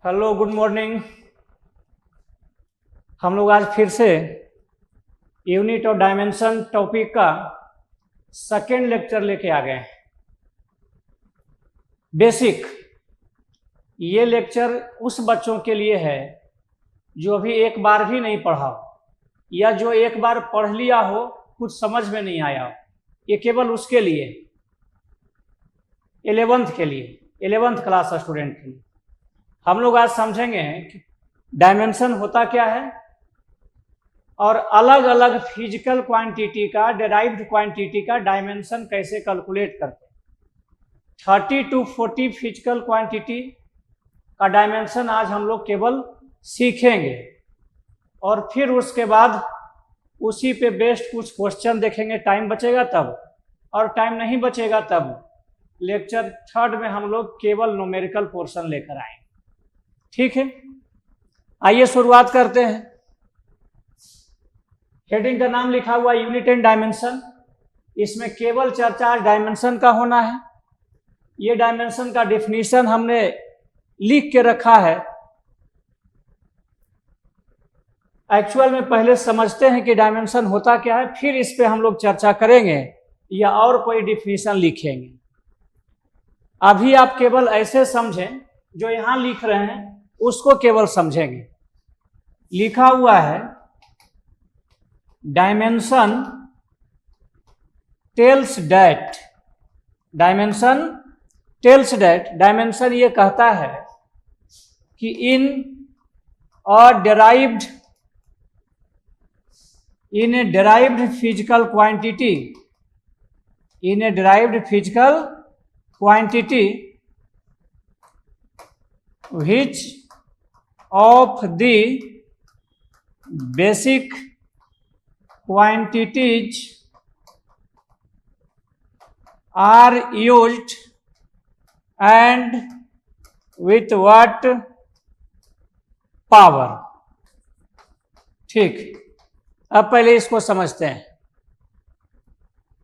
Hello, good morning. हम लोग आज फिर से यूनिट और डायमेंशन टॉपिक का सेकेंड लेक्चर लेके आ गए हैं। बेसिक ये लेक्चर उस बच्चों के लिए है जो अभी एक बार भी नहीं पढ़ा हो या जो एक बार पढ़ लिया हो कुछ समझ में नहीं आया हो। ये केवल उसके लिए, 11th के लिए, 11th क्लास स्टूडेंट के लिए। हम लोग आज समझेंगे कि डायमेंशन होता क्या है और अलग अलग फिजिकल क्वांटिटी का, डेराइव्ड क्वांटिटी का डायमेंशन कैसे कैलकुलेट करते हैं। 30 to 40 फिजिकल क्वांटिटी का डायमेंशन आज हम लोग केवल सीखेंगे और फिर उसके बाद उसी पे बेस्ड कुछ क्वेश्चन देखेंगे। टाइम बचेगा तब, और टाइम नहीं बचेगा तब लेक्चर 3rd में हम लोग केवल न्यूमेरिकल पोर्शन लेकर आएंगे। ठीक है, आइए शुरुआत करते हैं। हेडिंग का नाम लिखा हुआ यूनिट एंड डायमेंशन। इसमें केवल चर्चा डायमेंशन का होना है। ये डायमेंशन का डिफिनीशन हमने लिख के रखा है। एक्चुअल में पहले समझते हैं कि डायमेंशन होता क्या है, फिर इस पे हम लोग चर्चा करेंगे या और कोई डिफिनीशन लिखेंगे। अभी आप केवल ऐसे समझें, जो यहां लिख रहे हैं उसको केवल समझेंगे। लिखा हुआ है dimension tells that, dimension tells that, dimension ये कहता है कि in a derived physical quantity, in a derived physical quantity which of the basic quantities are used and with what power। ठीक, अब पहले इसको समझते हैं।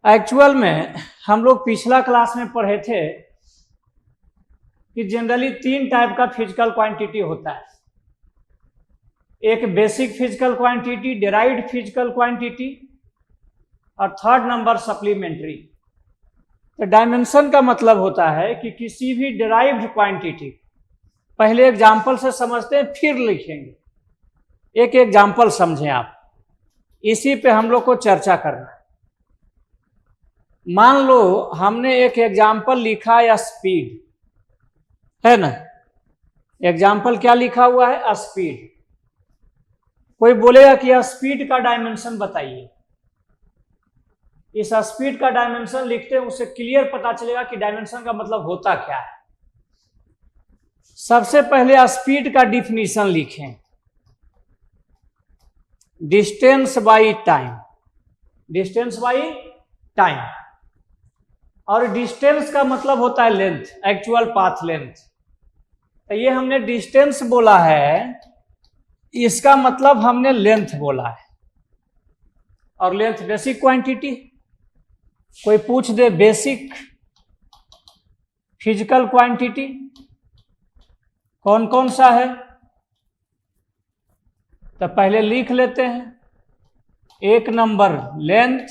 एक्चुअल में हम लोग पिछला क्लास में पढ़े थे कि जनरली 3 टाइप का फिजिकल क्वांटिटी होता है। एक basic physical quantity, derived physical quantity, और 3rd नंबर सप्लीमेंट्री। तो डायमेंशन का मतलब होता है कि किसी भी डेराइव्ड क्वांटिटी, पहले एग्जाम्पल से समझते हैं फिर लिखेंगे। एक एग्जाम्पल समझें आप, इसी पे हम लोग को चर्चा करना है। मान लो हमने एक एग्जाम्पल लिखा या स्पीड है ना। एग्जाम्पल क्या लिखा हुआ है? स्पीड। कोई बोलेगा कि स्पीड का डायमेंशन बताइए। इस स्पीड का डायमेंशन लिखते हैं, उससे क्लियर पता चलेगा कि डायमेंशन का मतलब होता क्या है। सबसे पहले स्पीड का डिफिनीशन लिखें, distance by time, distance by time. और डिस्टेंस का मतलब होता है लेंथ, एक्चुअल पाथ लेंथ। तो ये हमने डिस्टेंस बोला है, इसका मतलब हमने लेंथ बोला है। और लेंथ बेसिक क्वांटिटी। कोई पूछ दे बेसिक फिजिकल क्वांटिटी कौन कौन सा है, तो पहले लिख लेते हैं। 1 नंबर लेंथ,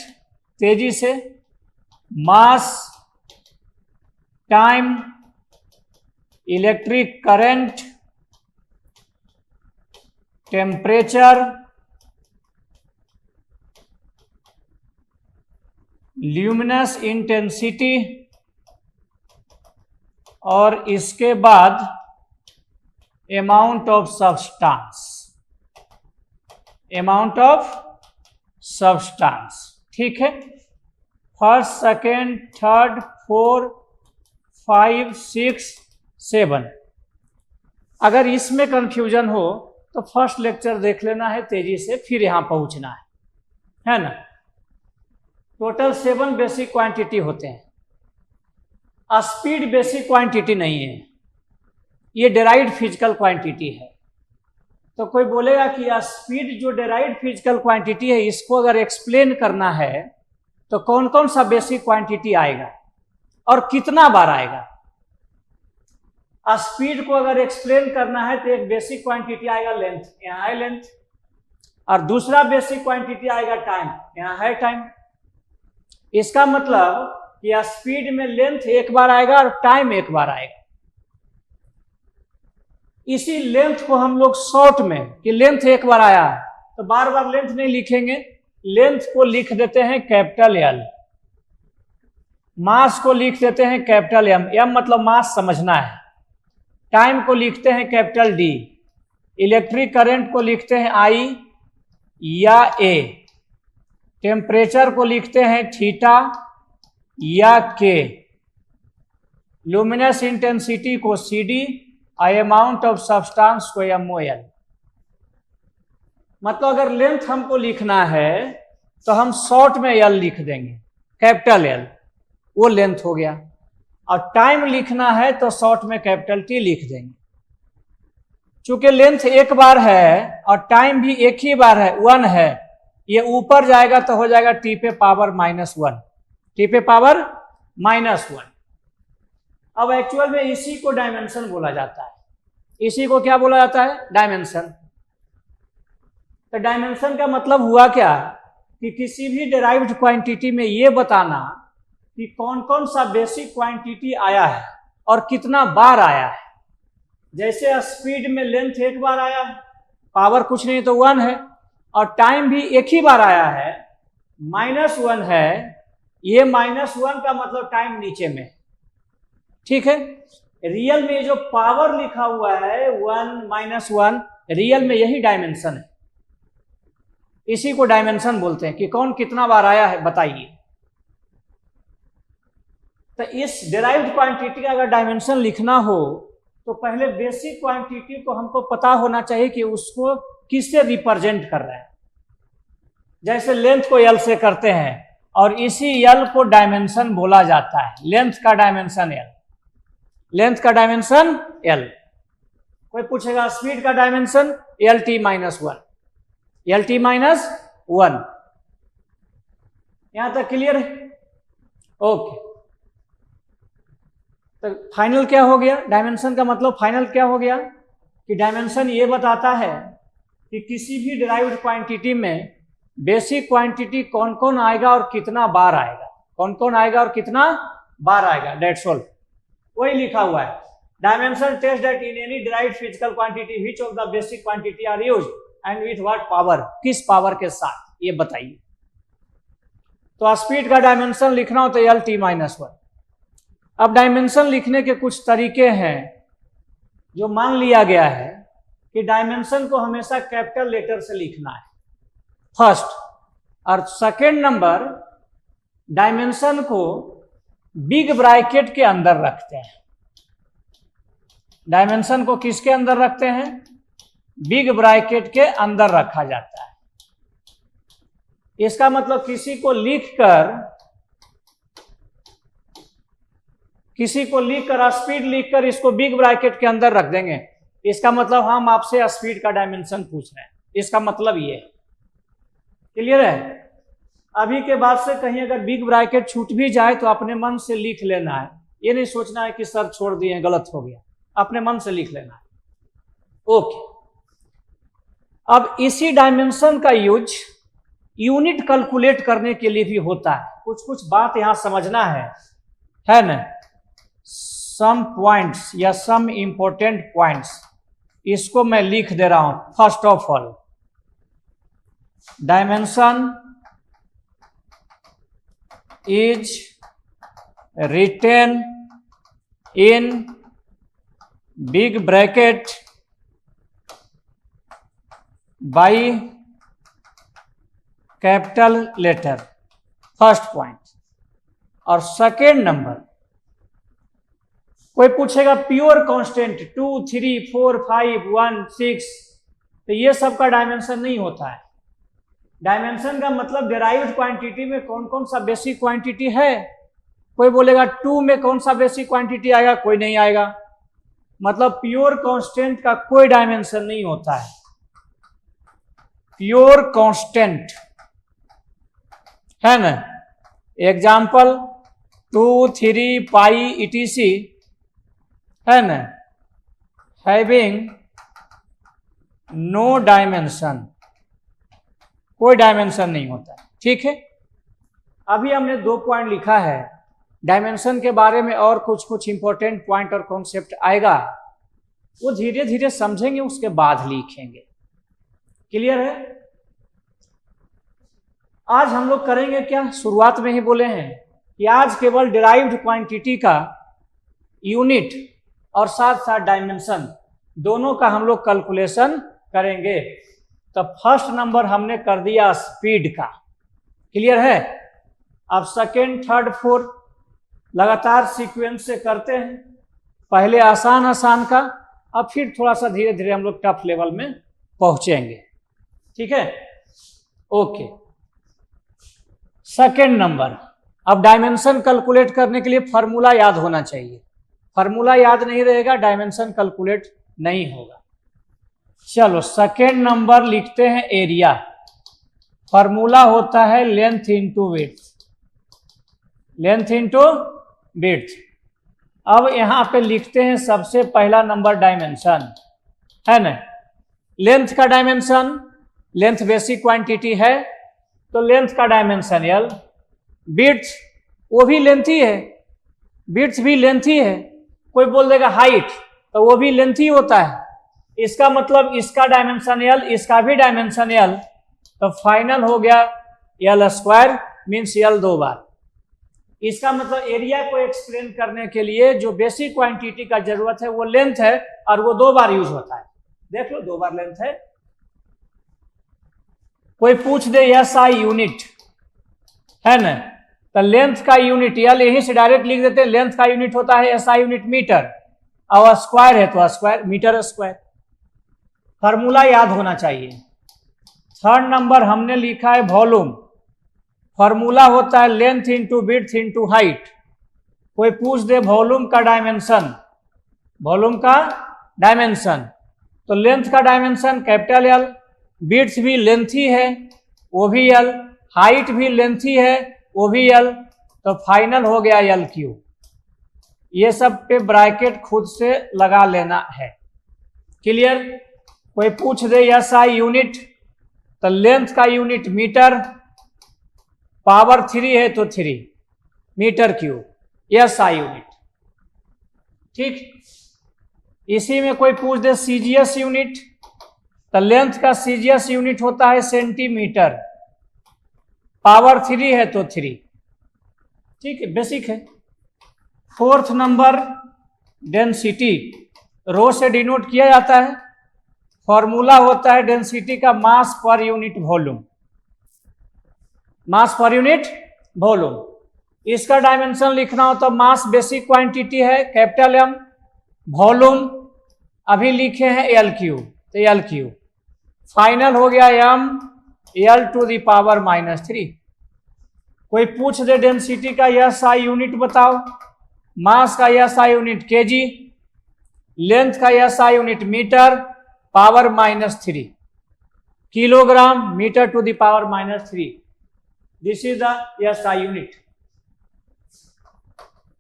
तेजी से, mass, time, electric current, temperature, luminous intensity, और इसके बाद amount of substance, amount of substance. ठीक है, 1st, 2nd, 3rd, 4th, 5, 6, 7। अगर इसमें कंफ्यूजन हो तो फर्स्ट लेक्चर देख लेना है तेजी से, फिर यहां पहुंचना है ना। टोटल 7 बेसिक क्वांटिटी होते हैं। स्पीड बेसिक क्वांटिटी नहीं है, ये डेराइव्ड फिजिकल क्वांटिटी है। तो कोई बोलेगा कि स्पीड जो डेराइव्ड फिजिकल क्वांटिटी है, इसको अगर एक्सप्लेन करना है तो कौन कौन सा बेसिक क्वांटिटी आएगा और कितना बार आएगा। स्पीड को अगर एक्सप्लेन करना है तो एक बेसिक क्वांटिटी आएगा लेंथ, यहाँ है लेंथ, और दूसरा बेसिक क्वांटिटी आएगा टाइम, यहाँ है टाइम। इसका मतलब कि स्पीड में लेंथ एक बार आएगा और टाइम एक बार आएगा। इसी लेंथ को हम लोग शॉर्ट में, कि लेंथ एक बार आया तो बार बार लेंथ नहीं लिखेंगे, लेंथ को लिख देते हैं कैपिटल एल, मास को लिख देते हैं कैपिटल एम, एम मतलब मास समझना है, टाइम को लिखते हैं कैपिटल डी, इलेक्ट्रिक करंट को लिखते हैं आई या ए, टेम्परेचर को लिखते हैं थीटा या के, लुमिनस इंटेंसिटी को C D, amount of substance को MOL। मतलब अगर लेंथ हमको लिखना है तो हम शॉर्ट में एल लिख देंगे, कैपिटल एल, वो लेंथ हो गया, और टाइम लिखना है तो शॉर्ट में कैपिटल टी लिख देंगे। चूंकि लेंथ एक बार है और टाइम भी एक ही बार है, 1 है, ये ऊपर जाएगा तो हो जाएगा टी पे पावर -1, टी पे पावर -1। अब एक्चुअल में इसी को डायमेंशन बोला जाता है, इसी को क्या बोला जाता है, डायमेंशन। तो डायमेंशन का मतलब हुआ क्या कि किसी भी डेराइव्ड क्वांटिटी में ये बताना कि कौन कौन सा बेसिक क्वांटिटी आया है और कितना बार आया है। जैसे स्पीड में लेंथ एक बार आया है, पावर कुछ नहीं तो 1 है, और टाइम भी एक ही बार आया है, -1 है, ये -1 का मतलब टाइम नीचे में, ठीक है। रियल में जो पावर लिखा हुआ है 1 -1, रियल में यही डायमेंशन है, इसी को डायमेंशन बोलते हैं कि कौन कितना बार आया है बताइए। तो इस डेराइव्ड क्वांटिटी का अगर डायमेंशन लिखना हो तो पहले बेसिक क्वांटिटी को हमको पता होना चाहिए कि उसको किससे रिप्रेजेंट कर रहे हैं। जैसे लेंथ को एल से करते हैं और इसी एल को डायमेंशन बोला जाता है, लेंथ का डायमेंशन एल, लेंथ का डायमेंशन एल। कोई पूछेगा स्पीड का डायमेंशन LT -1, LT -1। यहां तक क्लियर है? ओके, तो फाइनल क्या हो गया, डायमेंशन का मतलब फाइनल क्या हो गया कि डायमेंशन ये बताता है कि किसी भी डिराइव्ड क्वांटिटी में बेसिक क्वांटिटी कौन कौन आएगा और कितना बार आएगा, कौन कौन आएगा और कितना बार आएगा, डेट्स ऑल। वही लिखा हुआ है, dimension test that in any derived physical quantity which of the basic quantity are used and with what power, किस पावर के साथ, ये बताइए। तो स्पीड का डायमेंशन लिखना हो तो LT -1। अब डायमेंशन लिखने के कुछ तरीके हैं जो मान लिया गया है कि डायमेंशन को हमेशा कैपिटल लेटर से लिखना है फर्स्ट, और सेकेंड नंबर डायमेंशन को बिग ब्रैकेट के अंदर रखते हैं। डायमेंशन को किसके अंदर रखते हैं, बिग ब्रैकेट के अंदर रखा जाता है। इसका मतलब किसी को लिखकर स्पीड लिखकर इसको बिग ब्रैकेट के अंदर रख देंगे, इसका मतलब हम आपसे स्पीड का डायमेंशन पूछ रहे हैं, इसका मतलब ये। क्लियर है? अभी के बाद से कहीं अगर बिग ब्रैकेट छूट भी जाए तो अपने मन से लिख लेना है, ये नहीं सोचना है कि सर छोड़ दिए गलत हो गया, अपने मन से लिख लेना है। ओके, अब इसी डायमेंशन का यूज यूनिट कैलकुलेट करने के लिए भी होता है। कुछ कुछ बात यहां समझना है ना। सम पॉइंट्स या सम इंपॉर्टेंट पॉइंट्स, इसको मैं लिख दे रहा हूं। First of all, dimension is written in big bracket by capital letter, first point. और सेकेंड नंबर, कोई पूछेगा प्योर कांस्टेंट 2 3 4 5 1 6, तो ये सब का डायमेंशन नहीं होता है। डायमेंशन का मतलब डेराइव्ड क्वांटिटी में कौन कौन सा बेसिक क्वांटिटी है। कोई बोलेगा 2 में कौन सा बेसिक क्वांटिटी आएगा, कोई नहीं आएगा। मतलब प्योर कांस्टेंट का कोई डायमेंशन नहीं होता है। प्योर कांस्टेंट है ना, एग्जाम्पल 2 3 पाई ETC है ना, हैविंग नो डायमेंशन, कोई डायमेंशन नहीं होता है। ठीक है, अभी हमने 2 पॉइंट लिखा है। डायमेंशन के बारे में और कुछ कुछ इंपॉर्टेंट पॉइंट और कॉन्सेप्ट आएगा, वो धीरे धीरे समझेंगे, उसके बाद लिखेंगे। क्लियर है? आज हम लोग करेंगे क्या, शुरुआत में ही बोले हैं कि आज केवल डिराइव्ड क्वांटिटी का यूनिट और साथ साथ डायमेंशन दोनों का हम लोग कैलकुलेशन करेंगे। तो फर्स्ट नंबर हमने कर दिया स्पीड का। क्लियर है? अब सेकेंड, थर्ड, फोर्थ लगातार सीक्वेंस से करते हैं। पहले आसान आसान का, अब फिर थोड़ा सा धीरे धीरे हम लोग टफ लेवल में पहुंचेंगे। ठीक है, ओके। सेकेंड नंबर, अब डायमेंशन कैलकुलेट करने के लिए फॉर्मूला याद होना चाहिए। फॉर्मूला याद नहीं रहेगा, डायमेंशन कैलकुलेट नहीं होगा। चलो सेकेंड नंबर लिखते हैं एरिया। फॉर्मूला होता है length into width, length into width. अब यहां पे लिखते हैं सबसे पहला नंबर डायमेंशन, है ना? लेंथ का डायमेंशन, लेंथ बेसिक क्वांटिटी है तो लेंथ का डायमेंशन एल। विड्थ वो भी लेंथ ही है, विड्थ भी लेंथ ही है। कोई बोल देगा हाइट, तो वो भी लेंथ ही होता है। इसका मतलब इसका डायमेंशन एल, इसका भी डायमेंशन एल, तो फाइनल हो गया एल स्क्वायर मीन्स एल 2 बार। इसका मतलब एरिया को एक्सप्लेन करने के लिए जो बेसिक क्वांटिटी का जरूरत है वो लेंथ है, और वो 2 बार यूज होता है। देख लो 2 बार लेंथ है। कोई पूछ दे एस आई यूनिट, है ना? तो लेंथ का यूनिट एल यहीं से डायरेक्ट लिख देते हैं। लेंथ का यूनिट होता है एस आई यूनिट मीटर, और स्क्वायर है तो स्क्वायर, मीटर स्क्वायर। फॉर्मूला याद होना चाहिए। थर्ड नंबर हमने लिखा है वॉल्यूम। फॉर्मूला होता है length into width into height. कोई पूछ दे वॉल्यूम का डायमेंशन, वॉल्यूम का डायमेंशन, तो लेंथ का डायमेंशन कैपिटल एल, विड्थ भी लेंथ ही है वो भी एल, हाइट भी लेंथ ही है वो भी एल, तो फाइनल हो गया एल क्यू। ये सब पे ब्रैकेट खुद से लगा लेना है। क्लियर? कोई पूछ दे एस आई यूनिट, तो लेंथ का यूनिट मीटर, पावर 3 है तो 3 metre cube, S I unit. ठीक, इसी में कोई पूछ दे सीजीएस यूनिट, तो लेंथ का सीजीएस यूनिट होता है सेंटीमीटर, पावर 3 है तो 3। ठीक है, बेसिक है। फोर्थ नंबर डेंसिटी, रो से डिनोट किया जाता है। फॉर्मूला होता है डेंसिटी का मास पर यूनिट वॉल्यूम, मास पर यूनिट वॉल्यूम। इसका डायमेंशन लिखना हो तो मास बेसिक क्वांटिटी है कैपिटल एम, वॉल्यूम अभी लिखे हैं एल क्यू, तो एल क्यू। फाइनल हो गया M L to the power -3। कोई पूछ दे डेंसिटी का एस आई यूनिट बताओ, मास का S I unit KG, length का S I unit metre, power -3, kilogram metre to the power -3। This is the S I unit.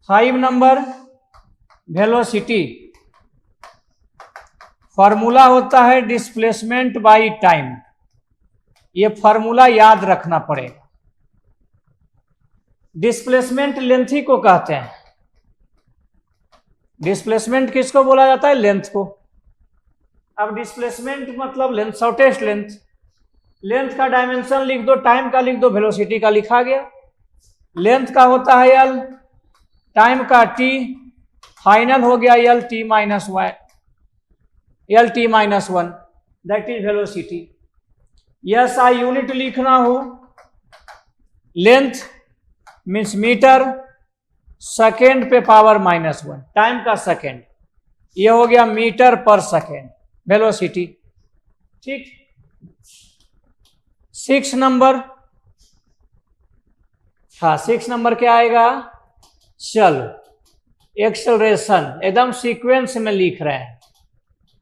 5 number velocity. Formula होता है displacement by time. ये formula याद रखना पड़ेगा। Displacement length ही को कहते हैं। डिस्प्लेसमेंट किसको बोला जाता है? लेंथ को। अब डिस्प्लेसमेंट मतलब लेंथ, शॉर्टेस्ट लेंथ। लेंथ का डायमेंशन लिख दो, टाइम का लिख दो, वेलोसिटी का लिखा गया। लेंथ का होता है एल, टाइम का टी, फाइनल हो गया L T minus Y, L T -1, that is velocity. S I unit लिखना हो, लेंथ मीन्स मीटर, सेकेंड पे पावर -1, टाइम का सेकेंड, ये हो गया मीटर पर सेकेंड वेलोसिटी। ठीक, 6 नंबर, हाँ 6 नंबर क्या आएगा? चलो, एक्सेलरेशन एकदम सीक्वेंस में लिख रहे हैं।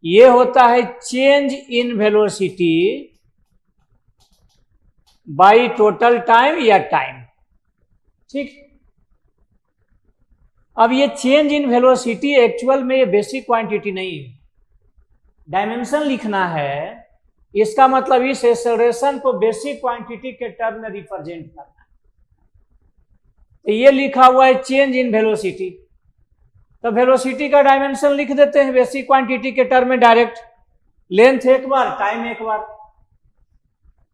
ये होता है change in velocity by total time या टाइम। ठीक, अब ये चेंज इन वेलोसिटी एक्चुअल में ये बेसिक क्वांटिटी नहीं है, डायमेंशन लिखना है, इसका मतलब इस एक्सेलरेशन को बेसिक क्वांटिटी के टर्म में रिप्रेजेंट करना है। तो ये लिखा हुआ है चेंज इन वेलोसिटी, तो वेलोसिटी का डायमेंशन लिख देते हैं बेसिक क्वांटिटी के टर्म में डायरेक्ट, लेंथ एक बार, टाइम एक बार।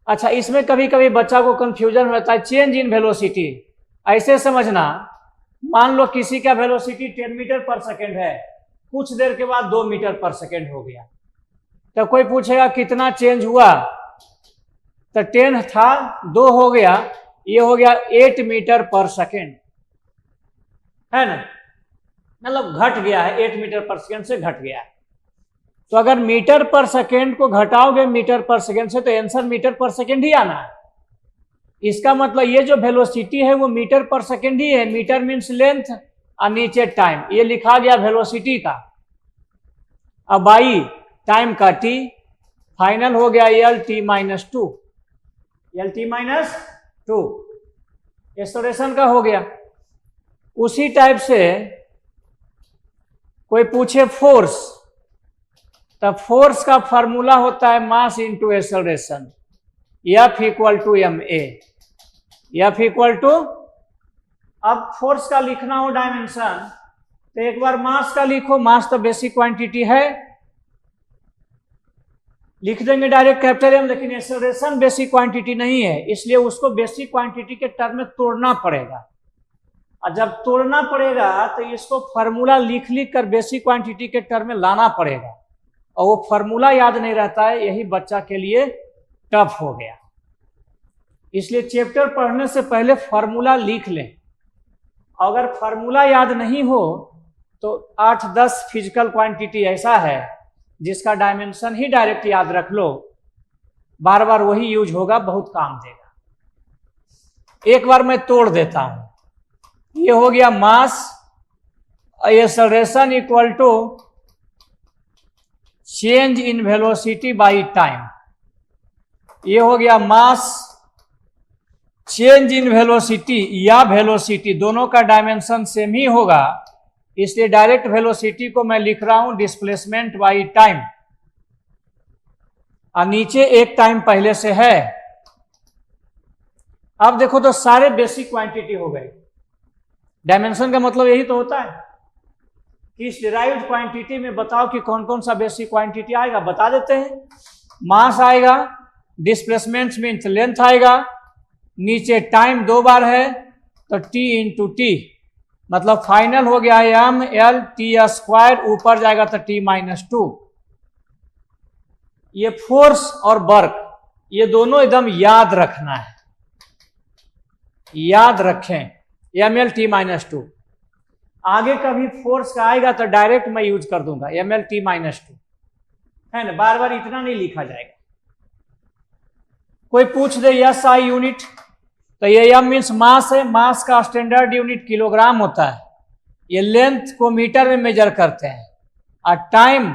अच्छा, इसमें कभी कभी बच्चा को कंफ्यूजन होता है, चेंज इन वेलोसिटी ऐसे समझना, मान लो किसी का वेलोसिटी 10 मीटर पर सेकेंड है, कुछ देर के बाद 2 मीटर पर सेकेंड हो गया, तो कोई पूछेगा कितना चेंज हुआ, तो 10 था 2 हो गया, ये हो गया 8 मीटर पर सेकेंड, है ना, मतलब घट गया है, 8 मीटर पर सेकेंड से घट गया है। तो अगर मीटर पर सेकेंड को घटाओगे मीटर पर सेकेंड से, तो आंसर मीटर पर सेकेंड ही आना है। इसका मतलब ये जो वेलोसिटी है वो मीटर पर सेकेंड ही है, मीटर मीन्स लेंथ और नीचे टाइम, ये लिखा गया वेलोसिटी का। अब आई टाइम का टी, फाइनल हो गया L T minus 2, L T minus 2 acceleration का हो गया। उसी टाइप से कोई पूछे फोर्स, तब फोर्स का फॉर्मूला होता है mass into acceleration, F equal to M A, F equal to, अब फोर्स का लिखना हो डायमेंशन, तो एक बार मास का लिखो, मास तो बेसिक क्वांटिटी है, लिख देंगे डायरेक्ट कैपिटल एम, लेकिन एक्सेलरेशन बेसिक क्वांटिटी नहीं है, इसलिए उसको बेसिक क्वांटिटी के टर्म में तोड़ना पड़ेगा। और जब तोड़ना पड़ेगा तो इसको फॉर्मूला लिख लिख कर बेसिक क्वांटिटी के टर्म में लाना पड़ेगा, और वो फॉर्मूला याद नहीं रहता है, यही बच्चा के लिए टफ हो गया। इसलिए चैप्टर पढ़ने से पहले फॉर्मूला लिख लें, अगर फॉर्मूला याद नहीं हो तो 8-10 फिजिकल क्वांटिटी ऐसा है जिसका डायमेंशन ही डायरेक्ट याद रख लो, बार बार वही यूज होगा, बहुत काम देगा। एक बार मैं तोड़ देता हूं, ये हो गया mass acceleration equal to change in velocity by time, ये हो गया मास चेंज इन वेलोसिटी या वेलोसिटी, दोनों का डायमेंशन सेम ही होगा, इसलिए डायरेक्ट वेलोसिटी को मैं लिख रहा हूं डिस्प्लेसमेंट बाई टाइम, और नीचे एक टाइम पहले से है। अब देखो तो सारे बेसिक क्वांटिटी हो गए। डायमेंशन का मतलब यही तो होता है कि इस डिराइव्ड क्वांटिटी में बताओ कि कौन कौन सा बेसिक क्वांटिटी आएगा, बता देते हैं। मास आएगा, डिस्प्लेसमेंट मीन्स लेंथ आएगा, नीचे टाइम 2 बार है तो टी इंटू टी, मतलब फाइनल हो गया एम एल टी स्क्वायर, ऊपर जाएगा तो टी माइनस 2। ये फोर्स और वर्क, ये दोनों एकदम याद रखना है, याद रखें, एम एल टी माइनस 2। आगे कभी फोर्स का आएगा तो डायरेक्ट मैं यूज कर दूंगा एम एल टी माइनस 2, है ना, बार बार इतना नहीं लिखा जाएगा। कोई पूछ दे यस आई यूनिट, तो ये एम मीन्स मास है, मास का स्टैंडर्ड यूनिट किलोग्राम होता है, ये लेंथ को मीटर में मेजर करते हैं, और टाइम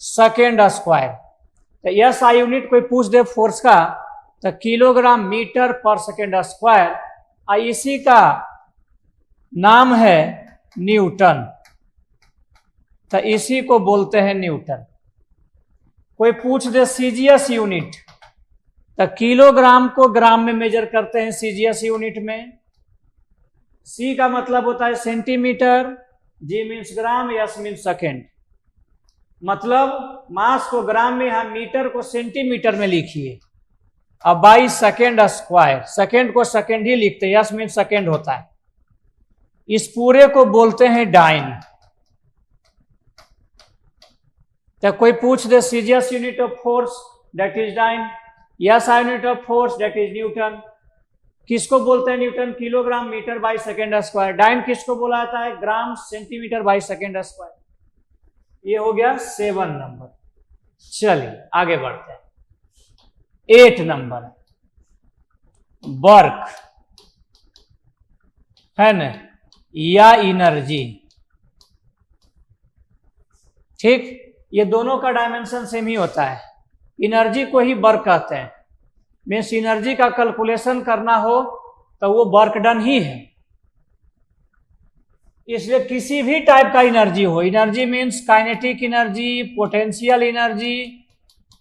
सेकेंड स्क्वायर। तो यस आई यूनिट कोई पूछ दे फोर्स का, तो किलोग्राम मीटर पर सेकेंड स्क्वायर, और इसी का नाम है न्यूटन, तो इसी को बोलते हैं न्यूटन। कोई पूछ दे सीजीएस यूनिट, तो किलोग्राम को ग्राम में मेजर करते हैं सीजीएस यूनिट में। सी का मतलब होता है सेंटीमीटर, जी मीन्स ग्राम, एस मीन्स सेकेंड, मतलब मास को ग्राम में, हम मीटर को सेंटीमीटर में लिखिए, अब बाई सेकेंड स्क्वायर, सेकेंड को सेकेंड ही लिखते हैं, एस मीन्स सेकेंड होता है। इस पूरे को बोलते हैं डाइन। तो कोई पूछ दे CGS unit of force, that is dyne, yes unit of force, that is newton. किसको बोलते हैं newton? Kilogram metre by second square. Dyne किसको बोला जाता है? Gram centimetre by second square. ये हो गया 7 नंबर। चलिए आगे बढ़ते हैं। 8 नंबर वर्क है न, या एनर्जी। ठीक, ये दोनों का डायमेंशन सेम ही होता है। एनर्जी को ही वर्क कहते हैं। मीन्स एनर्जी का कैलकुलेशन करना हो तो वो वर्क डन ही है। इसलिए किसी भी टाइप का एनर्जी हो, energy means kinetic energy, potential energy,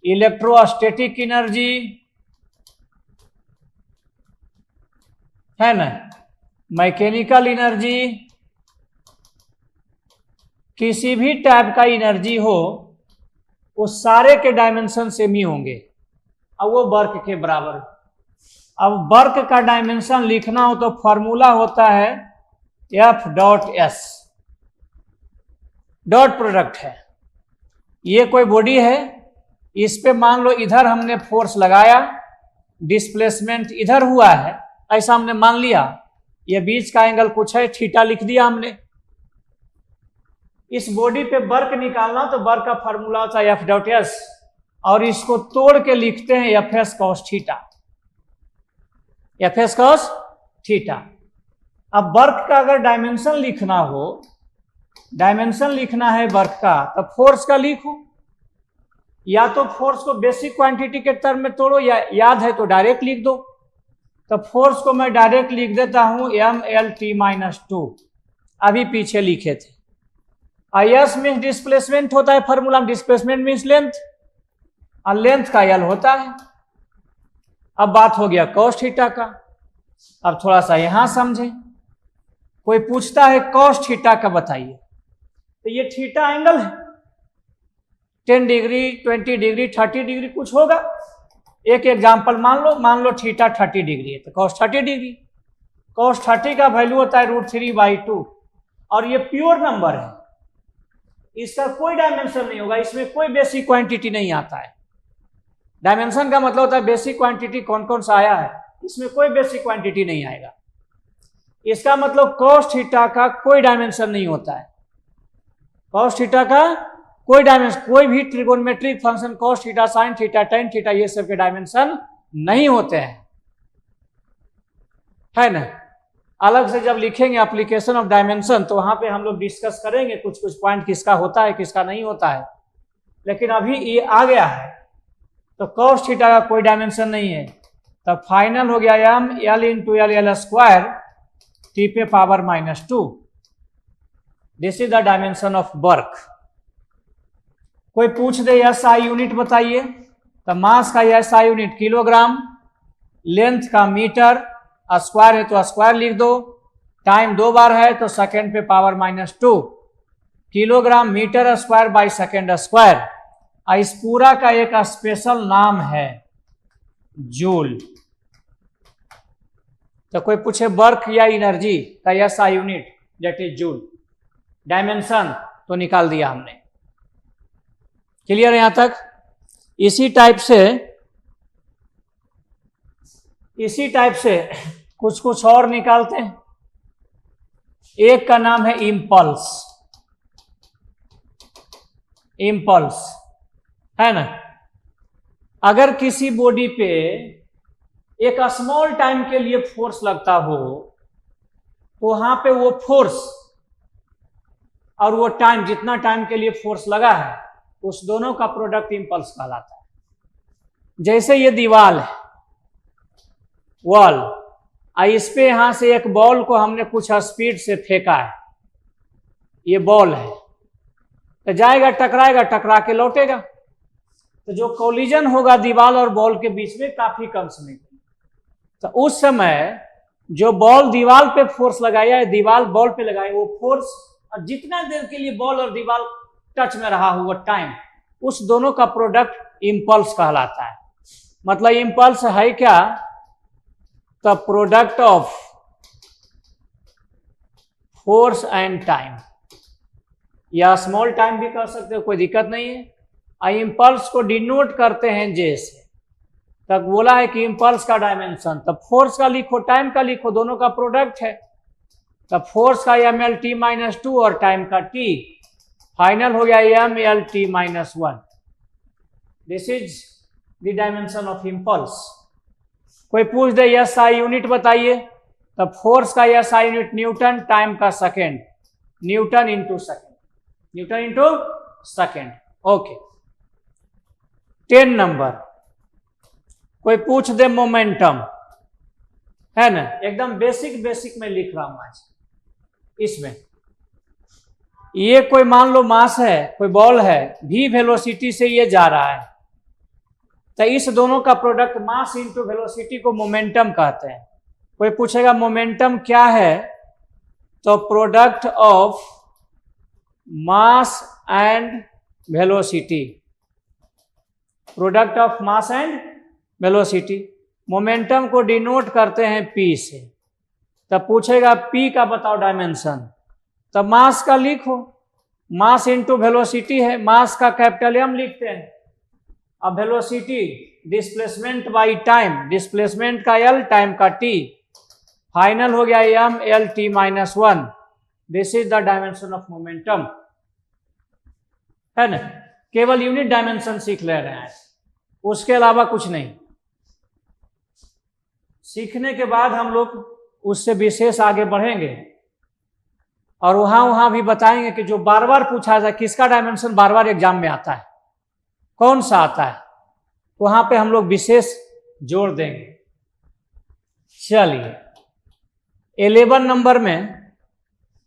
electrostatic energy, है ना, मैकेनिकल एनर्जी, किसी भी टाइप का एनर्जी हो, उस सारे के डायमेंशन सेम ही होंगे, अब वो वर्क के बराबर। अब वर्क का डायमेंशन लिखना हो तो फॉर्मूला होता है F dot S, dot product है। ये कोई बॉडी है, इस पे मान लो इधर हमने फोर्स लगाया, डिस्प्लेसमेंट इधर हुआ है, ऐसा हमने मान लिया, ये बीच का एंगल कुछ है, थीटा लिख दिया हमने। इस बॉडी पे वर्क निकालना तो वर्क का फॉर्मूला होता है एफ डॉट एस, और इसको तोड़ के लिखते हैं F S cos theta, F S cos theta. अब वर्क का अगर डायमेंशन लिखना हो, डायमेंशन लिखना है वर्क का, तब फोर्स का लिखो, या तो फोर्स को बेसिक क्वांटिटी के टर्म में तोड़ो, या याद है तो डायरेक्ट लिख दो। तब फोर्स को मैं डायरेक्ट लिख देता हूं एम एल टी माइनस 2, अभी पीछे लिखे थे। आई एस मीन्स डिस्प्लेसमेंट होता है फॉर्मूला, डिस्प्लेसमेंट मीन्स लेंथ, और लेंथ का एल होता है। अब बात हो गया कॉस थीटा का। अब थोड़ा सा यहां समझें, कोई पूछता है कॉस थीटा का बताइए, तो ये थीटा एंगल है, 10 डिग्री, 20 डिग्री, 30 डिग्री कुछ होगा। एक एग्जांपल मान लो थीटा 30 डिग्री है, तो कॉस 30 डिग्री, कॉस 30 का वैल्यू होता है √3/2, और ये प्योर नंबर है, इसका कोई डायमेंशन नहीं होगा, इसमें कोई बेसिक क्वांटिटी नहीं आता है। डायमेंशन का मतलब होता है बेसिक क्वांटिटी कौन कौन सा आया है, इसमें कोई बेसिक क्वांटिटी नहीं आएगा। इसका मतलब कॉस थीटा का कोई डायमेंशन नहीं होता है, कॉस थीटा का कोई डायमेंशन, कोई भी trigonometric function cos theta, sine theta, tan theta, ये सब के डायमेंशन नहीं होते हैं, है ना। अलग से जब लिखेंगे एप्लीकेशन ऑफ डायमेंशन, तो वहां पे हम लोग डिस्कस करेंगे कुछ कुछ पॉइंट, किसका होता है किसका नहीं होता है, लेकिन अभी ये आ गया है तो कॉस थीटा का कोई डायमेंशन नहीं है। तब फाइनल हो गया M L into L L square T पे power -2, this is the dimension of work. कोई पूछ दे एस आई यूनिट बताइए, तो मास का S I unit kilogram, length का मीटर, स्क्वायर है तो स्क्वायर लिख दो, टाइम 2 बार है तो सेकेंड पे power -2, kilogram metre square by second square. इस पूरा का एक स्पेशल नाम है जूल। तो कोई पूछे वर्क या एनर्जी का S I unit that is joule, dimension तो निकाल दिया हमने। क्लियर है यहां तक? इसी टाइप से कुछ कुछ और निकालते हैं। एक का नाम है इम्पल्स, इम्पल्स है ना। अगर किसी बॉडी पे एक स्मॉल टाइम के लिए फोर्स लगता हो, तो वहां पे वो फोर्स और वो टाइम, जितना टाइम के लिए फोर्स लगा है, उस दोनों का प्रोडक्ट इम्पल्स कहलाता है। जैसे ये दीवार है, वॉल, इस पे यहां से एक बॉल को हमने कुछ स्पीड से फेंका है, ये बॉल है, तो जाएगा, टकराएगा, टकरा के लौटेगा, तो जो कोलिजन होगा दीवार और बॉल के बीच में काफी कम समय, तो उस समय जो बॉल दीवार पे फोर्स लगाया है, दीवार बॉल पे लगाए, वो फोर्स और जितना देर के लिए बॉल और दीवार टच में रहा हुआ टाइम, उस दोनों का प्रोडक्ट इम्पल्स कहलाता है। मतलब इम्पल्स है क्या? The product of force and time, या स्मॉल टाइम भी कह सकते हो, कोई दिक्कत नहीं है। इम्पल्स को डिनोट करते हैं जे से। तब बोला है कि इम्पल्स का डायमेंशन, तब फोर्स का लिखो, टाइम का लिखो, दोनों का प्रोडक्ट है। तब फोर्स का mlt-2 और टाइम का t, फाइनल हो गया mlt-1। This is the dimension of impulse. कोई पूछ दे एस आई यूनिट बताइए, तब फोर्स का S I unit newton, time का second, newton into second, newton into second. Okay. 10 number, कोई पूछ दे मोमेंटम, है ना, एकदम बेसिक में लिख रहा हूं आज। इसमें ये कोई मान लो मास है, कोई बॉल है, v वेलोसिटी से ये जा रहा है, तो इस दोनों का प्रोडक्ट मास इंटू वेलोसिटी को मोमेंटम कहते हैं। कोई पूछेगा मोमेंटम क्या है, तो product of mass and velocity, product of mass and velocity. Momentum को डिनोट करते हैं p से। तब पूछेगा p का बताओ डायमेंशन, तब मास का लिखो, मास इंटू वेलोसिटी है, मास का कैपिटल M लिखते हैं। अब velocity displacement by time, displacement का L, टाइम का T, फाइनल हो गया m L T minus 1। This is the dimension of momentum, है ना। केवल यूनिट डायमेंशन सीख ले रहे हैं, उसके अलावा कुछ नहीं। सीखने के बाद हम लोग उससे विशेष आगे बढ़ेंगे और वहां भी बताएंगे कि जो बार बार पूछा जाए, किसका डायमेंशन बार बार एग्जाम में आता है, कौन सा आता है, वहां पे हम लोग विशेष जोड़ देंगे। चलिए 11 नंबर में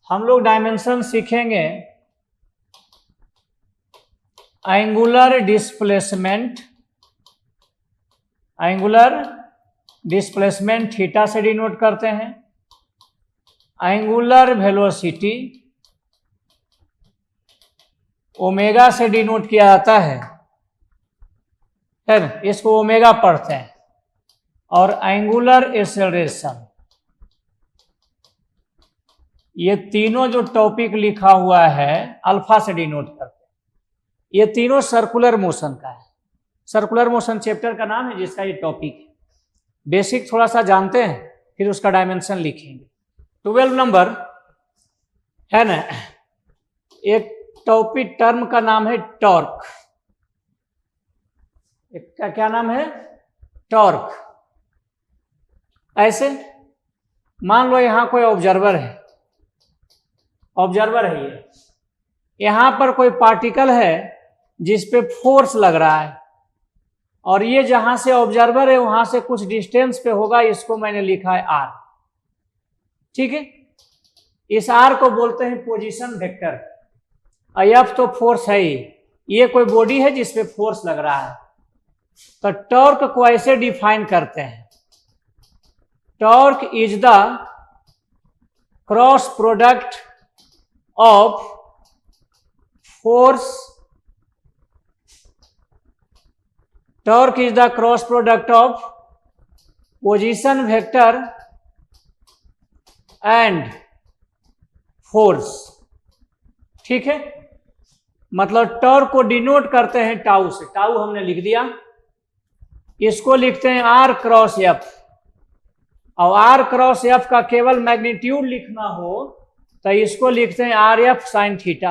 हम लोग डायमेंशन सीखेंगे angular displacement, angular displacement theta से डिनोट करते हैं, एंगुलर वेलोसिटी ओमेगा से डिनोट किया जाता है ना, इसको ओमेगा पढ़ते हैं, और एंगुलर एक्सेलरेशन, ये तीनों जो टॉपिक लिखा हुआ है अल्फा से डिनोट करते हैं। ये तीनों सर्कुलर मोशन का है, सर्कुलर मोशन चैप्टर का नाम है जिसका ये टॉपिक है। बेसिक थोड़ा सा जानते हैं, फिर उसका डायमेंशन लिखेंगे। 12 नंबर है ना, एक टॉपिक टर्म का नाम है टॉर्क, का क्या नाम है, टॉर्क। ऐसे मान लो यहां कोई ऑब्जर्वर है, ऑब्जर्वर है ये, यहां पर कोई पार्टिकल है जिस पे फोर्स लग रहा है, और ये जहां से ऑब्जर्वर है वहां से कुछ डिस्टेंस पे होगा, इसको मैंने लिखा है r, ठीक है। इस r को बोलते हैं पोजीशन वेक्टर। F तो फोर्स है ही, ये कोई बॉडी है जिसपे फोर्स लग रहा है, तो टॉर्क को ऐसे डिफाइन करते हैं, torque is the cross product of force, torque is the cross product of position vector and force, ठीक है। मतलब टॉर्क को डिनोट करते हैं टाउ से, टाउ हमने लिख दिया, इसको लिखते हैं आर क्रॉस एफ, और आर क्रॉस एफ का केवल मैग्नीट्यूड लिखना हो तो इसको लिखते हैं R F sine theta,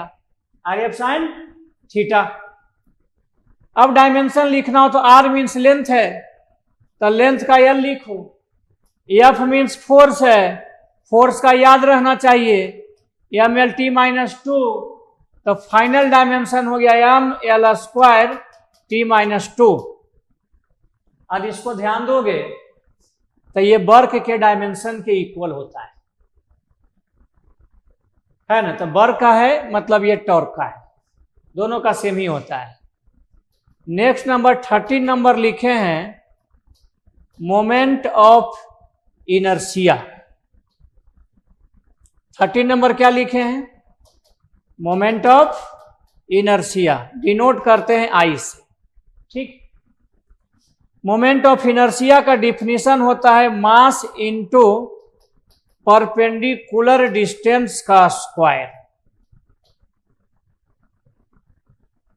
R F sine theta. अब डायमेंशन लिखना हो तो आर मीन्स लेंथ है तो लेंथ का एल लिखो, एफ मीन्स फोर्स है, फोर्स का याद रहना चाहिए एम एल टी माइनस 2, तो फाइनल डायमेंशन हो गया M L square T minus 2। अब इसको ध्यान दोगे तो ये वर्क के डायमेंशन के इक्वल होता है ना, तो वर्क का है मतलब ये टॉर्क का है, दोनों का सेम ही होता है। नेक्स्ट नंबर 13 नंबर लिखे हैं मोमेंट ऑफ इनर्शिया। 13 नंबर क्या लिखे हैं, मोमेंट ऑफ इनर्शिया, डिनोट करते हैं आई से, ठीक। मोमेंट ऑफ इनर्शिया का डिफिनीशन होता है मास इनटू परपेंडिकुलर डिस्टेंस का स्क्वायर।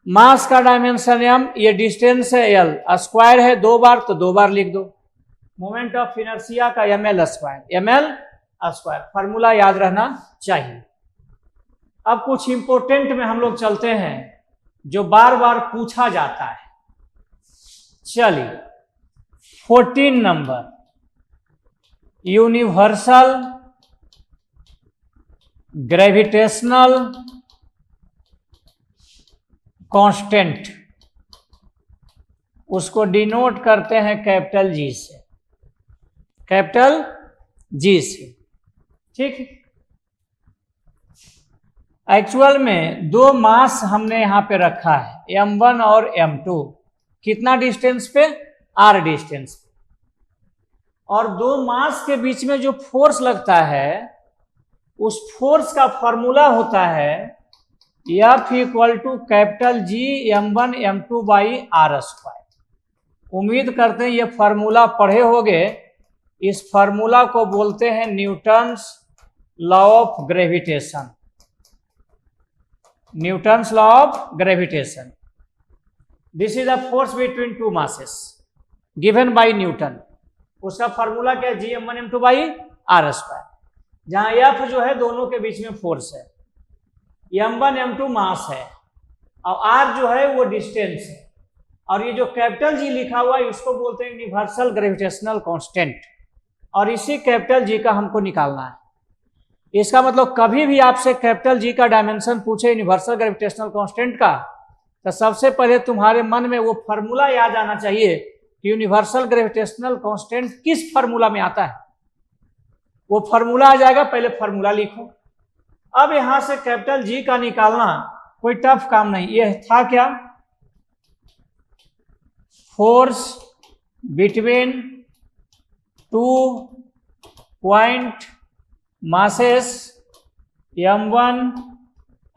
मास का डायमेंशन m, ये डिस्टेंस है l, स्क्वायर है 2 बार तो 2 बार लिख दो। मोमेंट ऑफ इनर्शिया का ml square, ml square, formula याद रहना चाहिए। अब कुछ इंपोर्टेंट में हम लोग चलते हैं जो बार बार पूछा जाता है। चलिए 14 नंबर यूनिवर्सल ग्रेविटेशनल कांस्टेंट, उसको डिनोट करते हैं कैपिटल जी से, कैपिटल जी से, ठीक। एक्चुअल में दो मास हमने यहां पे रखा है m1 और m2, कितना डिस्टेंस पे, r डिस्टेंस पे, और दो मास के बीच में जो फोर्स लगता है उस फोर्स का फॉर्मूला होता है F equal to capital G m1 m2 by r square. उम्मीद करते हैं ये फार्मूला पढ़े होंगे। इस फार्मूला को बोलते हैं Newton's law of gravitation. Newton's law of gravitation, this is the force between two masses given by Newton. उसका फार्मूला क्या है, Gm1 m2 by r square, जहां F जो है दोनों के बीच में फोर्स है, m1 m2 मास है और r जो है वो डिस्टेंस है, और ये जो कैपिटल G लिखा हुआ है उसको बोलते हैं यूनिवर्सल ग्रेविटेशनल कांस्टेंट, और इसी कैपिटल G का हमको निकालना है। इसका मतलब कभी भी आपसे कैपिटल G का डायमेंशन पूछे यूनिवर्सल ग्रेविटेशनल कांस्टेंट का, तो सबसे पहले तुम्हारे मन में वो फार्मूला याद आना चाहिए कि यूनिवर्सल ग्रेविटेशनल कांस्टेंट किस फार्मूला में आता है। वो फार्मूला आ जाएगा, पहले फार्मूला लिखो। अब यहां से कैपिटल G का निकालना कोई टफ काम नहीं। ये था क्या, force between two point masses m1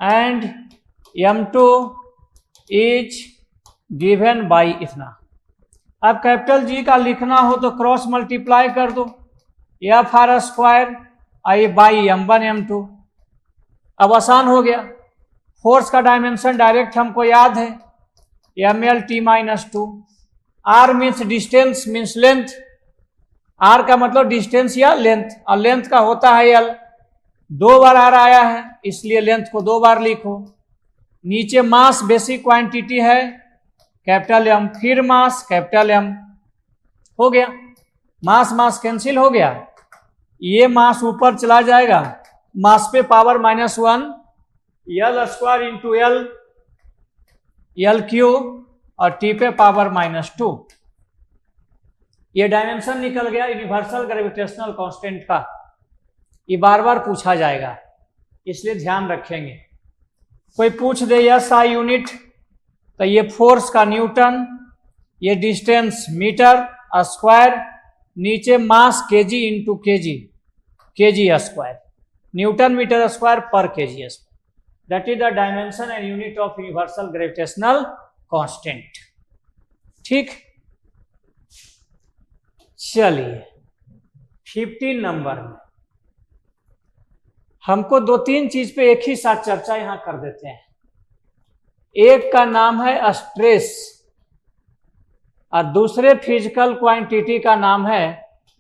and m2 is given by इतना। अब कैपिटल G का लिखना हो तो क्रॉस मल्टीप्लाई कर दो, F R square I by m1 m2। अब आसान हो गया। फोर्स का डायमेंशन डायरेक्ट हमको याद है, mlt-2। r means distance means length, r का मतलब डिस्टेंस या लेंथ, और लेंथ का होता है l। दो बार r आया है इसलिए लेंथ को दो बार लिखो। नीचे मास बेसिक क्वांटिटी है कैपिटल M, फिर मास कैपिटल M, हो गया। मास मास कैंसिल हो गया, ये मास ऊपर चला जाएगा, मास पे power -1, l square into l Q और t पे पावर -2। ये डायमेंशन निकल गया यूनिवर्सल ग्रेविटेशनल कांस्टेंट का। ये बार बार पूछा जाएगा इसलिए ध्यान रखेंगे। कोई पूछ दे यस आई यूनिट, तो ये फोर्स का न्यूटन, ये डिस्टेंस मीटर स्क्वायर, नीचे mass kg into kg, kg square, newton metre square पर kg square. That is the dimension and unit of universal gravitational constant. ठीक, चलिए 15 नंबर में हमको दो तीन चीज पे एक ही साथ चर्चा यहां कर देते हैं। एक का नाम है स्ट्रेस और दूसरे फिजिकल क्वांटिटी का नाम है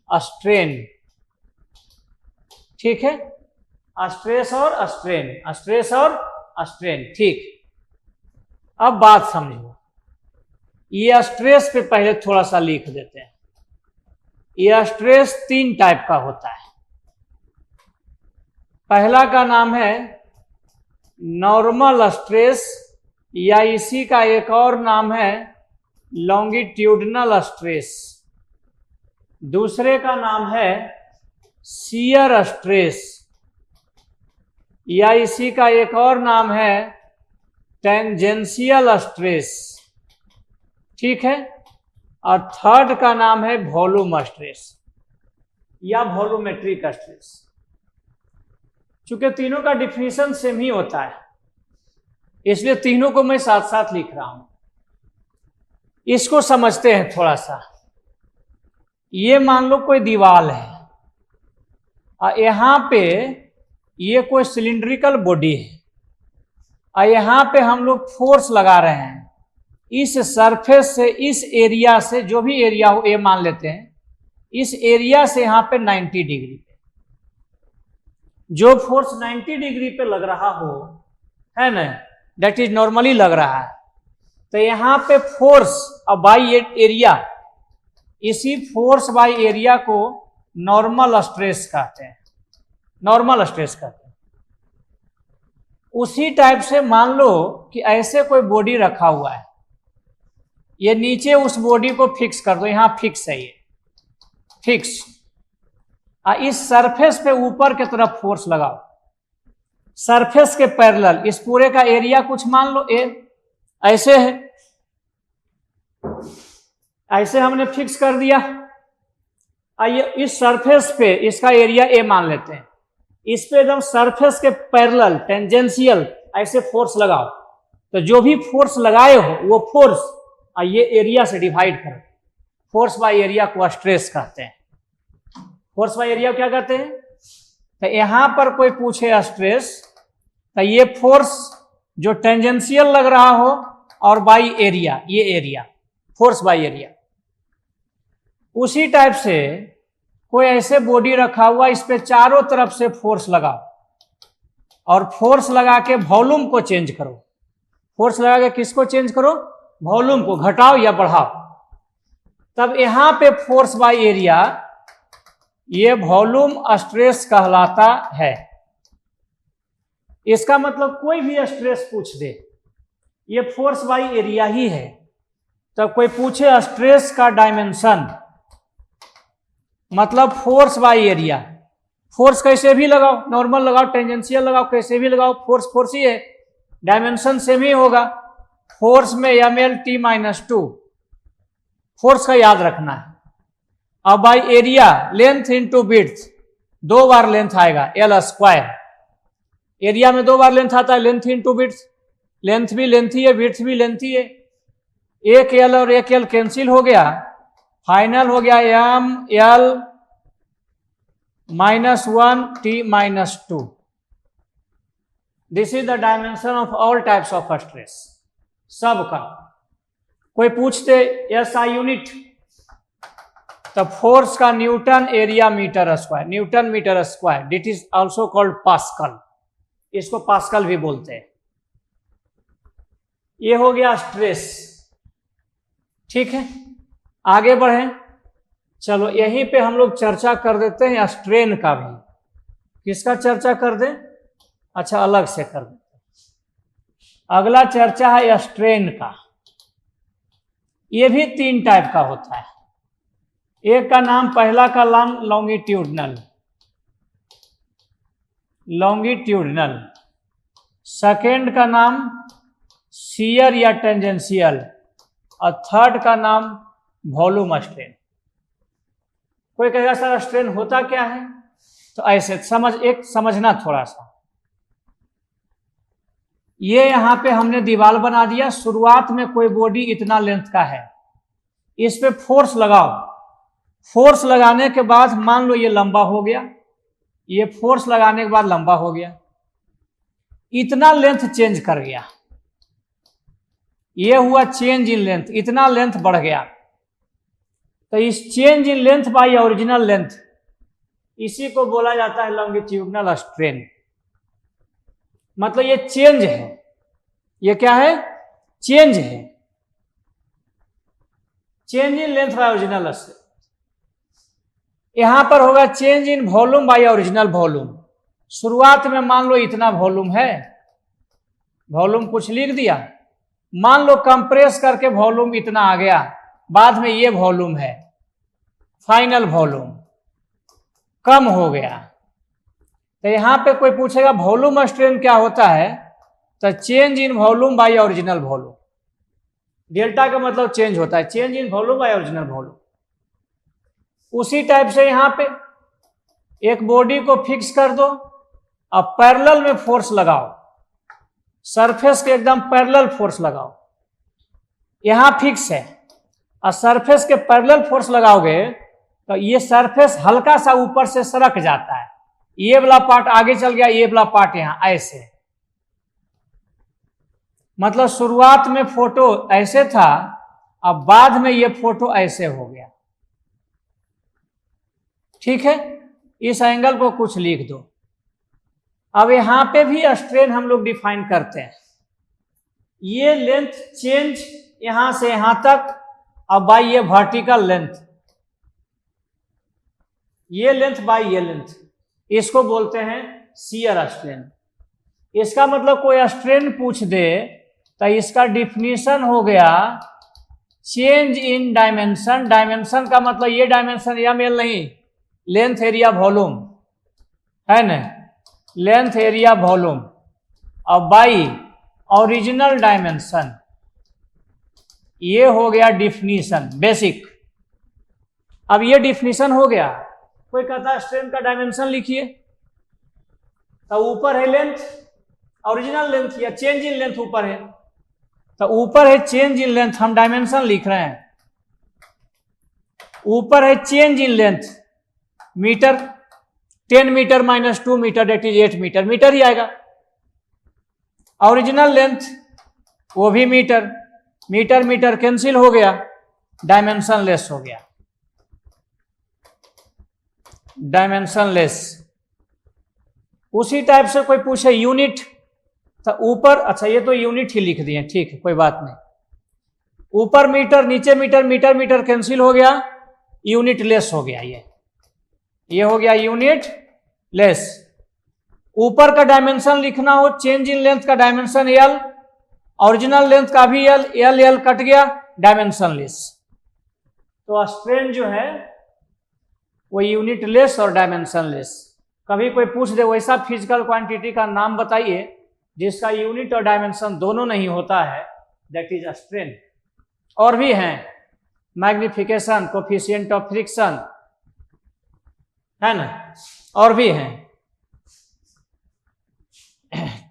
स्ट्रेन। ठीक है, स्ट्रेस और स्ट्रेन, स्ट्रेस और स्ट्रेन। ठीक, अब बात समझो। ये स्ट्रेस पे पहले थोड़ा सा लिख देते हैं। यह स्ट्रेस तीन टाइप का होता है। पहला का नाम है नॉर्मल स्ट्रेस, या इसी का एक और नाम है लॉन्गिट्यूडनल स्ट्रेस। दूसरे का नाम है शियर स्ट्रेस, या इसी का एक और नाम है टेंजेंशियल स्ट्रेस। ठीक है, और थर्ड का नाम है वॉल्यूम स्ट्रेस या वॉल्यूमेट्रिक स्ट्रेस। चूंकि तीनों का डिफिनीशन सेम ही होता है इसलिए तीनों को मैं साथ साथ लिख रहा हूं। इसको समझते हैं थोड़ा सा। ये मान लो कोई दीवार है और यहां पे ये कोई सिलिंड्रिकल बॉडी है और यहां पे हम लोग फोर्स लगा रहे हैं इस सरफेस से, इस एरिया से, जो भी एरिया हो ये मान लेते हैं, इस एरिया से यहां पे 90 डिग्री पे जो फोर्स 90 डिग्री पे लग रहा हो, है ना, दैट इज नॉर्मली लग रहा है, तो यहां पे फोर्स और बाई एरिया, इसी फोर्स बाई एरिया को नॉर्मल स्ट्रेस कहते हैं। नॉर्मल स्ट्रेस कहते हैं। उसी टाइप से मान लो कि ऐसे कोई बॉडी रखा हुआ है, ये नीचे उस बॉडी को फिक्स कर दो, यहां फिक्स है ये, फिक्स, इस सरफेस पे ऊपर की तरफ फोर्स लगाओ, सरफेस के पैरेलल इस पूरे का एरिया कुछ मान लो ए, ऐसे है, ऐसे हमने फिक्स कर दिया। आइए इस सरफेस पे इसका एरिया ए मान लेते हैं, इस पे एकदम सरफेस के पैरेलल टेंजेंशियल ऐसे फोर्स लगाओ, तो जो भी फोर्स लगाए हो वो फोर्स ये एरिया से डिवाइड करो। फोर्स बाय एरिया को स्ट्रेस कहते हैं। फोर्स बाय एरिया क्या कहते हैं? तो यहां पर कोई पूछे स्ट्रेस, तो ये फोर्स जो टेंजेंशियल लग रहा हो और बाय एरिया, ये एरिया फोर्स बाय एरिया। उसी टाइप से कोई ऐसे बॉडी रखा हुआ, इस पे चारों तरफ से फोर्स लगाओ और फोर्स लगा के वॉल्यूम को चेंज करो। फोर्स लगा के किसको चेंज करो? वॉल्यूम को, घटाओ या बढ़ाओ। तब यहां पे फोर्स बाय एरिया ये वॉल्यूम स्ट्रेस कहलाता है। इसका मतलब कोई भी स्ट्रेस पूछ दे, ये फोर्स बाय एरिया ही है। तब कोई पूछे स्ट्रेस का डायमेंशन, मतलब फोर्स बाय एरिया। फोर्स कैसे भी लगाओ, नॉर्मल लगाओ, टेंजेंशियल लगाओ, कैसे भी लगाओ, फोर्स फोर्स ही है, डायमेंशन सेम ही होगा। फोर्स में mlt-2 फोर्स का याद रखना है। अब by area length into width, 2 bar length आएगा एल स्क्वायर। एरिया में 2 बार लेंथ आता है, लेंथ इंटू विड्थ। लेंथ भी लेंथ ही है, विड्थ भी लेंथ ही है। एक एल और एक एल कैंसिल हो गया, फाइनल हो गया ml-1t-2। This is the dimension of all types of stress, सबका। कोई पूछते SI यूनिट, तो फोर्स का newton area metre square, newton metre square, it is also called pascal, इसको पास्कल भी बोलते हैं। ये हो गया स्ट्रेस, ठीक है। आगे बढ़े, चलो यहीं पे हम लोग चर्चा कर देते हैं स्ट्रेन का भी। किसका चर्चा कर दें? अच्छा, अलग से कर देते हैं। अगला चर्चा है स्ट्रेन का। ये भी 3 टाइप का होता है। एक का नाम, पहला का नाम लॉन्गिट्यूडनल, लॉन्गिट्यूडनल। सेकेंड का नाम शियर या टेंजेंशियल, और थर्ड का नाम वॉल्यूम स्ट्रेन। कोई कहेगा सर स्ट्रेन होता क्या है? तो ऐसे समझना थोड़ा सा। ये यहां पे हमने दीवार बना दिया, शुरुआत में कोई बॉडी इतना लेंथ का है, इस पे फोर्स लगाओ। फोर्स लगाने के बाद मान लो ये लंबा हो गया, ये फोर्स लगाने के बाद लंबा हो गया, इतना लेंथ चेंज कर गया, ये हुआ चेंज इन लेंथ, इतना लेंथ बढ़ गया। तो इस change in length by original length, इसी को बोला जाता है लॉन्गिट्यूडनल स्ट्रेन। मतलब ये चेंज है, ये क्या है? चेंज है, change in length by original strain. यहां पर होगा change in volume by original volume. शुरुआत में मान लो इतना वॉल्यूम है, वॉल्यूम कुछ लिख दिया, मान लो कंप्रेस करके वॉल्यूम इतना आ गया, बाद में ये वॉल्यूम है, फाइनल वॉल्यूम कम हो गया। तो यहां पे कोई पूछेगा वॉल्यूम स्ट्रेन क्या होता है? तो change in volume by original volume. Delta का मतलब चेंज होता है, change in volume by original volume. उसी टाइप से यहां पे एक बॉडी को फिक्स कर दो, अब पैरेलल में फोर्स लगाओ, सरफेस के एकदम पैरेलल फोर्स लगाओ, यहां फिक्स है, और सरफेस के पैरेलल फोर्स लगाओगे तो ये सरफेस हल्का सा ऊपर से सरक जाता है, ये वाला पार्ट आगे चल गया, ये वाला पार्ट यहां ऐसे। मतलब शुरुआत में फोटो ऐसे था, अब बाद में ये फोटो ऐसे हो गया, ठीक है। इस एंगल को कुछ लिख दो। अब यहां पे भी स्ट्रेन हम लोग डिफाइन करते हैं। ये लेंथ चेंज यहां से यहां तक, अब बाय ये वर्टिकल लेंथ, ये लेंथ बाय ये लेंथ, इसको बोलते हैं शियर स्ट्रेन। इसका मतलब कोई स्ट्रेन पूछ दे तो इसका डिफिनीशन हो गया चेंज इन डायमेंशन। डायमेंशन का मतलब ये डायमेंशन या मेल नहीं, लेंथ एरिया वॉल्यूम है ना, लेंथ एरिया वॉल्यूम और बाई ओरिजिनल डायमेंशन। ये हो गया डिफिनीशन बेसिक। अब ये डिफिनीशन हो गया। कोई कहता है स्ट्रेन का डायमेंशन लिखिए, तो ऊपर है लेंथ, ओरिजिनल लेंथ या चेंज इन लेंथ ऊपर है, तो ऊपर है चेंज इन लेंथ, हम डायमेंशन लिख रहे हैं। ऊपर है change in length metre, 10 metre minus 2 metre that is 8 metre, metre ही आएगा। ओरिजिनल लेंथ वो भी मीटर, मीटर मीटर कैंसिल हो गया, डायमेंशन लेस हो गया, डायमेंशन लेस। उसी टाइप से कोई पूछे यूनिट, तो ऊपर, अच्छा ये तो यूनिट ही लिख दिए, ठीक है कोई बात नहीं। ऊपर मीटर नीचे मीटर, मीटर मीटर कैंसिल हो गया, यूनिट लेस हो गया। ये हो गया यूनिट लेस। ऊपर का डायमेंशन लिखना हो, चेंज इन लेंथ का डायमेंशन एल, ओरिजिनल लेंथ का भी एल, एल एल कट गया, डायमेंशन लेस। तो स्ट्रेन जो है वो यूनिट लेस और डायमेंशन लेस। कभी कोई पूछ दे वैसा फिजिकल क्वांटिटी का नाम बताइए जिसका यूनिट और डायमेंशन दोनों नहीं होता है, दैट इज अ स्ट्रेन। और भी हैं, मैग्निफिकेशन, कोफिशिएंट ऑफ फ्रिक्शन, है ना, और भी हैं।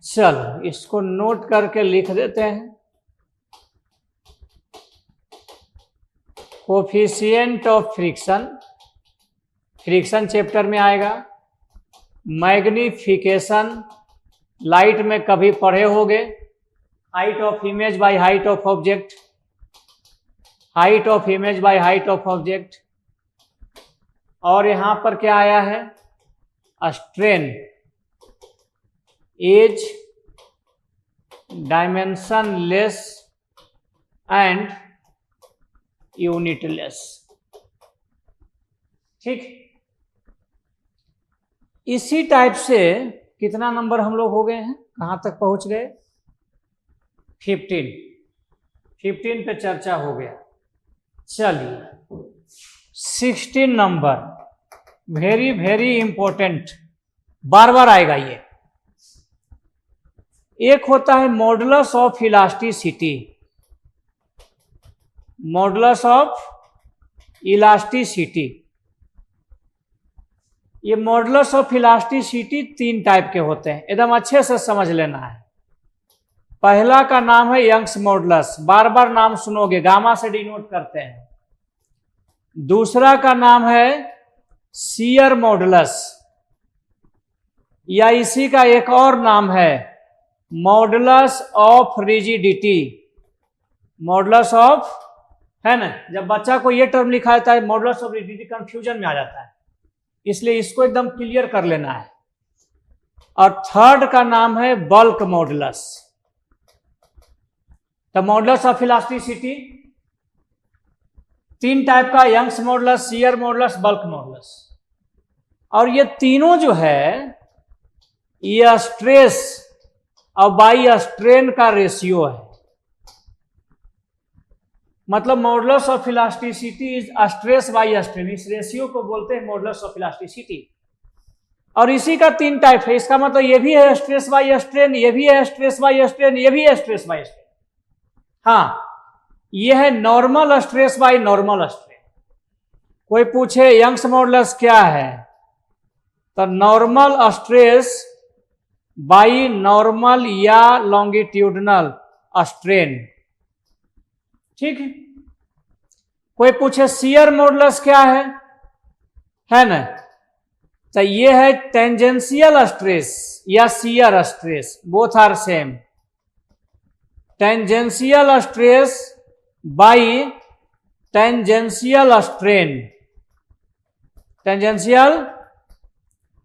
चलो इसको नोट करके लिख देते हैं। Coefficient of friction, friction chapter में आएगा। मैग्निफिकेशन, लाइट में कभी पढ़े होंगे, height of image by height of object, height of image by height of object. और यहां पर क्या आया है, strain is dimension less and unit less. ठीक, इसी टाइप से कितना नंबर हम लोग हो गए हैं, कहां तक पहुंच गए, 15 पे चर्चा हो गया। चलिए 16 नंबर, वेरी वेरी इंपॉर्टेंट, बार बार आएगा ये। एक होता है modulus of elasticity, modulus of elasticity. ये मॉडुलस ऑफ इलास्टिसिटी 3 टाइप के होते हैं, एकदम अच्छे से समझ लेना है। पहला का नाम है यंग्स मॉडुलस, बार बार नाम सुनोगे, गामा से डिनोट करते हैं। दूसरा का नाम है शियर मॉडुलस, या इसी का एक और नाम है modulus of rigidity, modulus of, है ना। जब बच्चा को ये टर्म लिखा जाता है मॉडुलस ऑफ रिजिडिटी, कंफ्यूजन में आ जाता है, इसलिए इसको एकदम क्लियर कर लेना है। और थर्ड का नाम है बल्क मॉडुलस। तो मॉडुलस ऑफ इलास्टिसिटी 3 टाइप का, Young's modulus, shear modulus, bulk modulus. और ये तीनों जो है ये स्ट्रेस और बाई स्ट्रेन का रेशियो है। मतलब modulus of elasticity is stress by strain, इस रेशियो को बोलते हैं मॉडुलस ऑफ इलास्टिसिटी। और इसी का 3 टाइप है, इसका मतलब ये भी है स्ट्रेस बाई स्ट्रेन, ये भी है स्ट्रेस बाई स्ट्रेन, ये भी है स्ट्रेस बाई स्ट्रेन। हाँ, ये है normal stress by normal strain. कोई पूछे यंग्स मॉडुलस क्या है, तो नॉर्मल स्ट्रेस बाई नॉर्मल या लॉन्गिट्यूडनल स्ट्रेन। ठीक है। कोई पूछे शियर मॉडुलस क्या है ना, तो ये है टेंजेंशियल स्ट्रेस या shear stress, both are same. Tangential stress by tangential strain, tangential.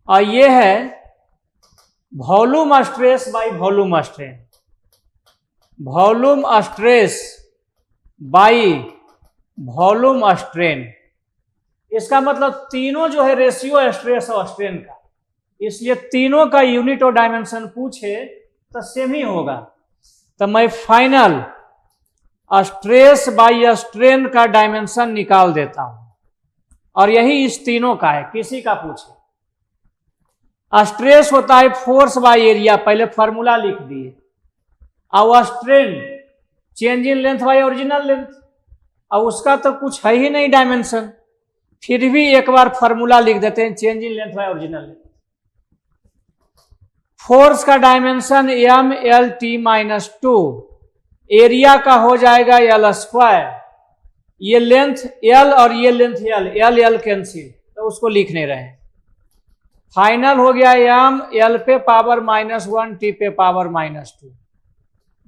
और ये है volume stress by volume strain, volume stress by volume strain. इसका मतलब तीनों जो है रेशियो है स्ट्रेस और स्ट्रेन का, इसलिए तीनों का यूनिट और डायमेंशन पूछे तो सेम ही होगा। तो मैं फाइनल स्ट्रेस बाई स्ट्रेन का डायमेंशन निकाल देता हूं, और यही इस तीनों का है, किसी का पूछे। स्ट्रेस होता है फोर्स बाय एरिया, पहले फॉर्मूला लिख दिए। और strain change in length by original length, और उसका तो कुछ है ही नहीं डायमेंशन, फिर भी एक बार फॉर्मूला लिख देते हैं, change in length by original length. Force का dimension M L T minus 2, area का हो जाएगा एल स्क्वायर, ये लेंथ एल और ये length L, L L cancel, तो उसको लिख नहीं रहे। फाइनल हो गया एम एल पे पावर -1 टी पे पावर -2।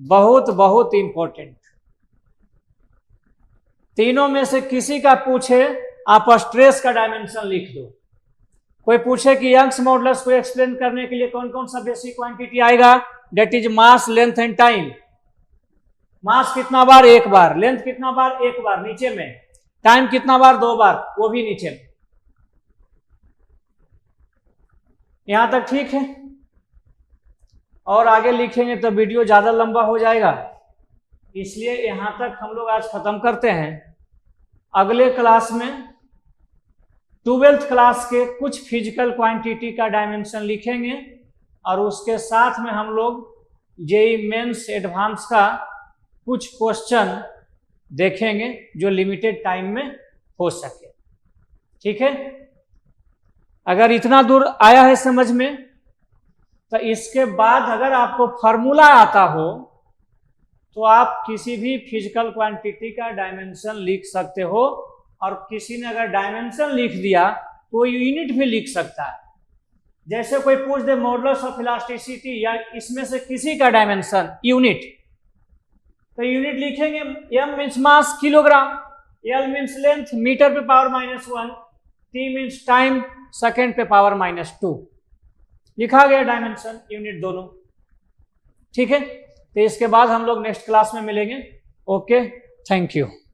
बहुत बहुत इंपॉर्टेंट। तीनों में से किसी का पूछे आप स्ट्रेस का डायमेंशन लिख दो। कोई पूछे कि यंग्स मॉडुलस को एक्सप्लेन करने के लिए कौन कौन सा बेसिक क्वांटिटी आएगा, that is mass, length and time. Mass कितना बार? एक बार। लेंथ कितना बार? एक बार नीचे में। टाइम कितना बार? 2 बार, वो भी नीचे में। यहां तक ठीक है? और आगे लिखेंगे तो वीडियो ज्यादा लंबा हो जाएगा, इसलिए यहां तक हम लोग आज खत्म करते हैं। अगले क्लास में 12th क्लास के कुछ फिजिकल क्वांटिटी का डायमेंशन लिखेंगे, और उसके साथ में हम लोग जेईई मेंस एडवांस का कुछ क्वेश्चन देखेंगे जो लिमिटेड टाइम में हो सके। ठीक है? अगर इतना दूर आया है समझ में, तो इसके बाद अगर आपको फॉर्मूला आता हो तो आप किसी भी फिजिकल क्वांटिटी का डायमेंशन लिख सकते हो, और किसी ने अगर डायमेंशन लिख दिया तो यूनिट भी लिख सकता है। जैसे कोई पूछ दे मॉडुलस ऑफ इलास्टिसिटी या इसमें से किसी का डायमेंशन यूनिट, तो यूनिट लिखेंगे। m means mass kilogram, l means length metre पे power -1, t means time second पे पावर -2। लिखा गया डायमेंशन, यूनिट दोनों। ठीक है? तो इसके बाद हम लोग नेक्स्ट क्लास में मिलेंगे। Okay, thank you.